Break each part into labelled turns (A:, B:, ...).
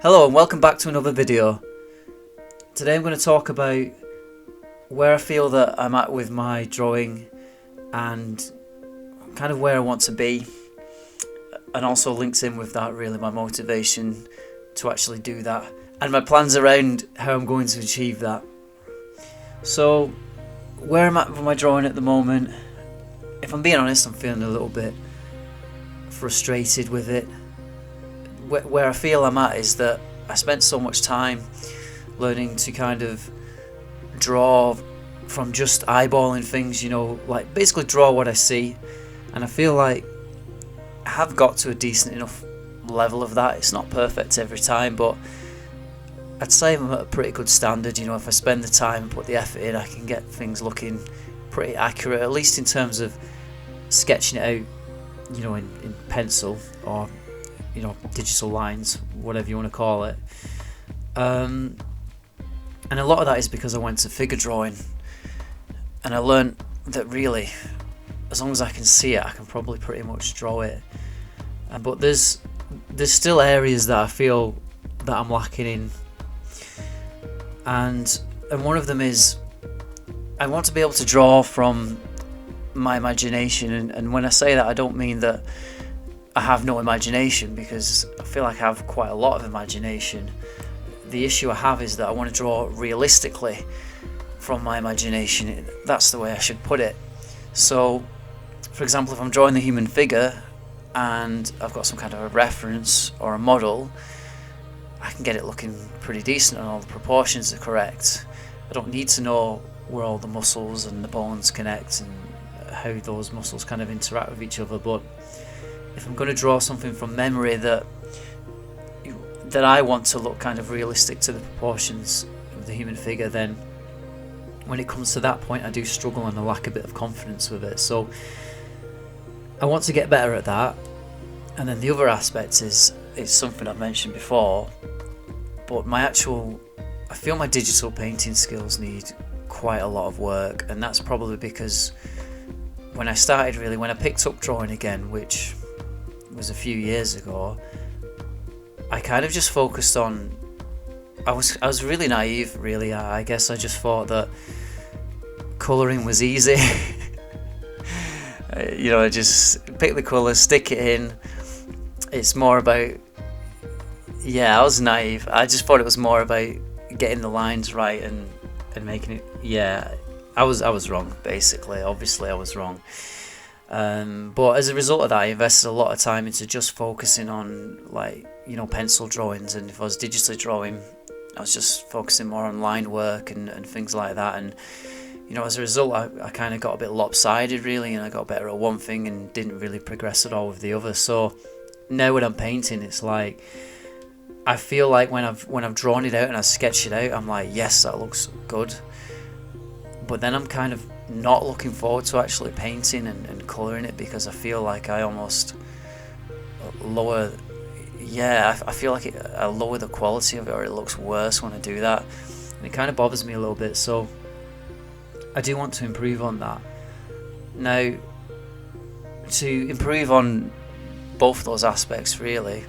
A: Hello and welcome back to another video. Today I'm going to talk about where I feel that I'm at with my drawing and kind of where I want to be, and also links in with that really my motivation to actually do that and my plans around how I'm going to achieve that. So where I'm at with my drawing at the moment, if I'm being honest, I'm feeling a little bit frustrated with it. Where I feel I'm at is that I spent so much time learning to kind of draw from just eyeballing things, like basically draw what I see, and I feel like I have got to a decent enough level of that. It's not perfect every time, but I'd say I'm at a pretty good standard. If I spend the time and put the effort in, I can get things looking pretty accurate, at least in terms of sketching it out, in pencil or digital lines, whatever you want to call it. And a lot of that is because I went to figure drawing, and I learned that really, as long as I can see it, I can probably pretty much draw it. But there's still areas that I feel that I'm lacking in, and one of them is I want to be able to draw from my imagination, and when I say that, I don't mean that I have no imagination, because I feel like I have quite a lot of imagination. The issue I have is that I want to draw realistically from my imagination. That's the way I should put it. So, for example, if I'm drawing the human figure and I've got some kind of a reference or a model, I can get it looking pretty decent and all the proportions are correct. I don't need to know where all the muscles and the bones connect and how those muscles kind of interact with each other, but if I'm going to draw something from memory that I want to look kind of realistic to the proportions of the human figure, then when it comes to that point I do struggle and I lack a bit of confidence with it. So I want to get better at that. And then the other aspect is something I've mentioned before, but I feel my digital painting skills need quite a lot of work, and that's probably because when I picked up drawing again, which was a few years ago, I kind of just focused on, I was really naive, really. I guess I just thought that colouring was easy. I just pick the colours, stick it in. It's more about, I was naive. I just thought it was more about getting the lines right and making it, I was wrong, basically. Obviously I was wrong. But as a result of that, I invested a lot of time into just focusing on pencil drawings, and if I was digitally drawing, I was just focusing more on line work and things like that. And as a result, I kind of got a bit lopsided, really, and I got better at one thing and didn't really progress at all with the other. So now when I'm painting, it's like I feel like when I've drawn it out and I sketch it out, I'm like, yes, that looks good. But then I'm kind of not looking forward to actually painting and colouring it, because I feel like I almost lower, I feel like I lower the quality of it, or it looks worse when I do that, and it kind of bothers me a little bit. So I do want to improve on that. Now, to improve on both those aspects, really,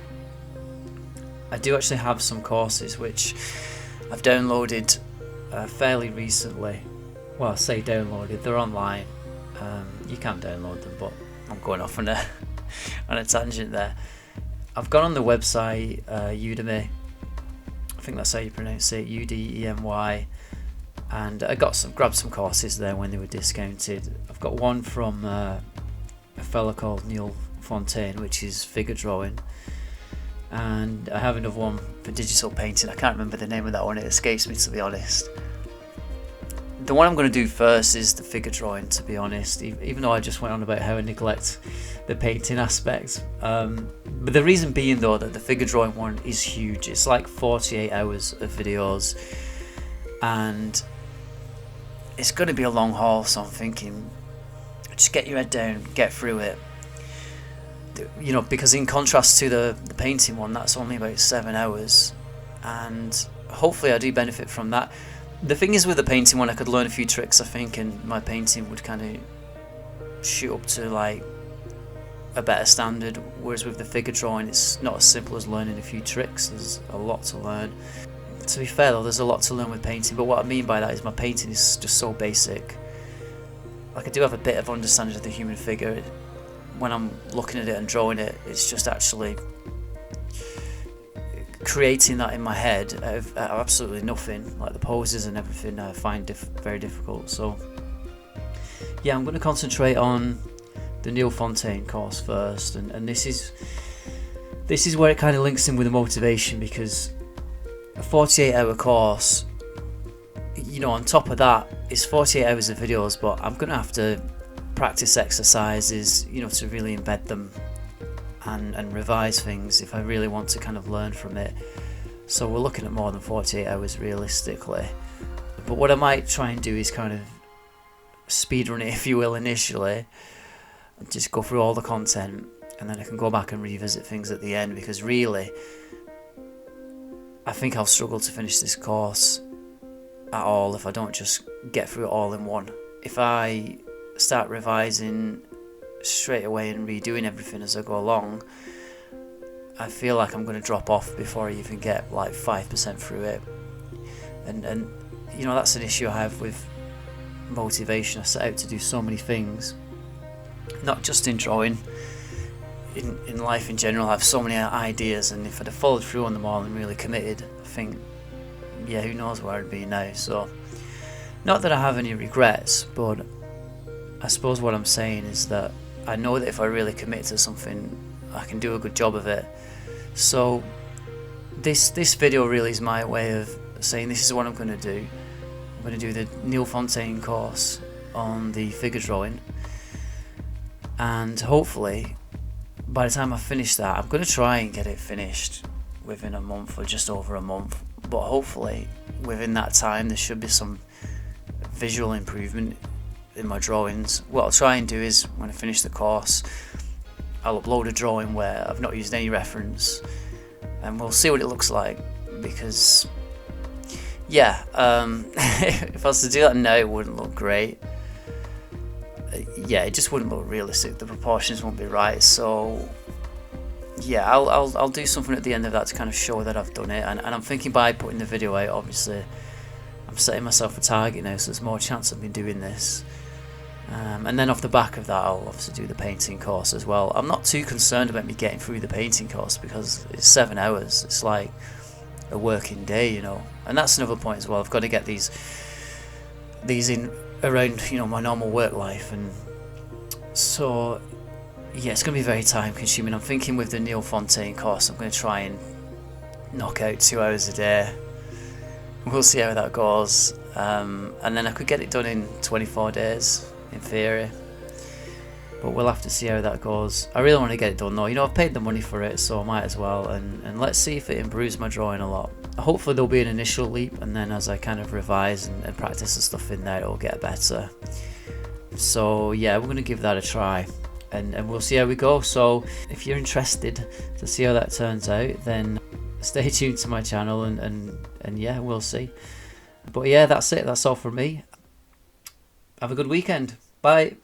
A: I do actually have some courses which I've downloaded fairly recently. Well, I say downloaded, they're online. You can't download them, but I'm going off on a tangent there. I've gone on the website Udemy, I think that's how you pronounce it, Udemy, and I grabbed some courses there when they were discounted. I've got one from a fella called Fontaine, which is figure drawing, and I have another one for digital painting. I can't remember the name of that one, it escapes me, to be honest. The one I'm going to do first is the figure drawing, to be honest, even though I just went on about how I neglect the painting aspect. But the reason being, though, that the figure drawing one is huge. It's like 48 hours of videos, and it's going to be a long haul, so I'm thinking, just get your head down, get through it. Because in contrast to the painting one, that's only about 7 hours, and hopefully I do benefit from that. The thing is, with the painting one, I could learn a few tricks, I think, and my painting would kind of shoot up to a better standard, whereas with the figure drawing it's not as simple as learning a few tricks. There's a lot to learn. To be fair though, there's a lot to learn with painting, but what I mean by that is my painting is just so basic. Like, I do have a bit of understanding of the human figure. When I'm looking at it and drawing it, it's just actually creating that in my head out of absolutely nothing. Like the poses and everything I find very difficult. So yeah, I'm going to concentrate on the Neil Fontaine course first, and this is where it kind of links in with the motivation, because a 48-hour course, you know, on top of that, it's 48 hours of videos, but I'm going to have to practice exercises, you know, to really embed them and revise things if I really want to kind of learn from it. So we're looking at more than 48 hours realistically. But what I might try and do is kind of speedrun it, if you will, initially. Just go through all the content, and then I can go back and revisit things at the end, because really, I think I'll struggle to finish this course at all if I don't just get through it all in one. If I start revising straight away and redoing everything as I go along, I feel like I'm going to drop off before I even get like 5% through it. And you know, that's an issue I have with motivation. I set out to do so many things, not just in drawing, in life in general. I have so many ideas, and if I'd have followed through on them all and really committed, I think, yeah, who knows where I'd be now. So not that I have any regrets, but I suppose what I'm saying is that I know that if I really commit to something, I can do a good job of it. So this video really is my way of saying this is what I'm going to do. I'm going to do the Neil Fontaine course on the figure drawing, and hopefully by the time I finish that, I'm going to try and get it finished within a month or just over a month, but hopefully within that time there should be some visual improvement in my drawings. What I'll try and do is, when I finish the course, I'll upload a drawing where I've not used any reference, and we'll see what it looks like, because yeah, if I was to do that now, it wouldn't look great. Yeah, it just wouldn't look realistic. The proportions won't be right. So yeah, I'll do something at the end of that to kind of show that I've done it, and I'm thinking by putting the video out, obviously I'm setting myself a target now, so there's more chance of me doing this. And then off the back of that, I'll obviously do the painting course as well. I'm not too concerned about me getting through the painting course, because it's 7 hours. It's like a working day, you know. And that's another point as well. I've got to get these in around, you know, my normal work life, and so yeah, it's going to be very time consuming. I'm thinking with the Neil Fontaine course, I'm going to try and knock out 2 hours a day. We'll see how that goes, and then I could get it done in 24 days in theory, but we'll have to see how that goes. I really want to get it done though. You know, I've paid the money for it, so I might as well, and let's see if it improves my drawing a lot. Hopefully there'll be an initial leap, and then as I kind of revise and practice the stuff in there, it'll get better. So yeah, we're going to give that a try, and we'll see how we go. So if you're interested to see how that turns out, then stay tuned to my channel, and yeah, we'll see. But yeah, that's it. That's all from me. Have a good weekend. Bye.